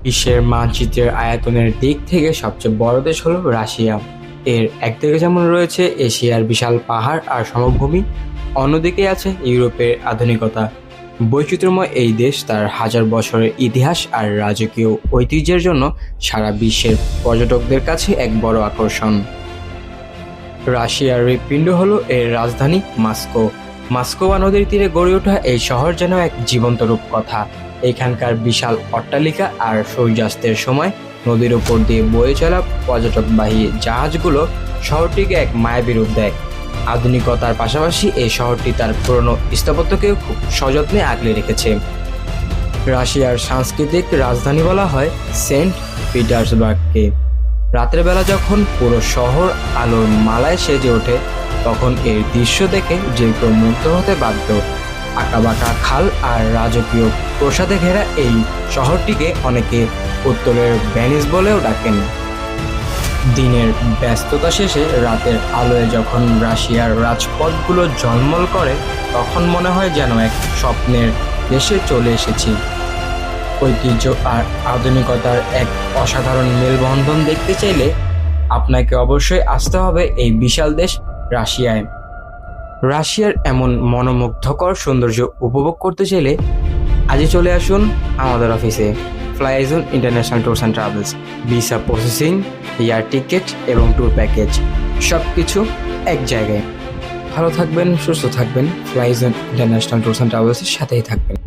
বিশ্বের মানচিত্রের আয়তনের দিক থেকে সবচেয়ে বড় দেশ হলো রাশিয়া। এর একদিকে যেমন রয়েছে এশিয়ার বিশাল পাহাড় আর সমভূমি, অন্যদিকে আছে ইউরোপের আধুনিকতা। বৈচিত্র্যময় এই দেশ তার হাজার বছরের ইতিহাস আর রাজকীয় ঐতিহ্যের জন্য সারা বিশ্বের পর্যটকদের কাছে এক বড় আকর্ষণ। রাশিয়ার হৃৎপিণ্ড হলো এর রাজধানী মস্কো। মস্কোয়া নদীর তীরে গড়ে ওঠা এই শহর যেন এক জীবন্ত রূপকথা। এখানকার বিশাল অট্টালিকা আর সূর্যাস্তের সময় নদীর উপর দিয়ে বয়ে চলা পর্যটকবাহী জাহাজগুলো শহরটিকে এক মায়াবী রূপ দেয়। আধুনিকতার পাশাপাশি এই শহরটি তার পুরনো স্থাপত্যকেও খুব সযত্নে আগলে রেখেছে। রাশিয়ার সাংস্কৃতিক রাজধানী বলা হয় সেন্ট পিটার্সবার্গকে। রাতের বেলা যখন পুরো শহর আলোর মালায় সেজে ওঠে, তখন এর দৃশ্য দেখে যে কেউ মুগ্ধ হতে বাধ্য। আঁকাবাঁকা খাল আর রাজকীয় প্রাসাদে ঘেরা এই শহরটিকে অনেকে উত্তরের ভেনিস বলেও ডাকেন। দিনের ব্যস্ততা শেষে রাতের আলোয় যখন রাশিয়ার রাজপথগুলো ঝলমল করে, তখন মনে হয় যেন এক স্বপ্নের দেশে চলে এসেছি। ঐতিহ্য আর আধুনিকতার এক অসাধারণ মেলবন্ধন দেখতে চাইলে আপনাকে অবশ্যই আসতে হবে এই বিশাল দেশ রাশিয়ায়। রাশিয়ার এমন মনোমুগ্ধকর সৌন্দর্য উপভোগ করতে চাইলে আজই চলে আসুন আমাদের অফিসে। Flyzone International Tours and Travels, visa processing, air ticket এবং ট্যুর প্যাকেজ সব কিছু এক জায়গায়। ভালো থাকবেন, সুস্থ থাকবেন, ফ্লাইজোন ইন্টারন্যাশনাল ট্যুরস অ্যান্ড ট্রাভেলসের সাথেই থাকবেন।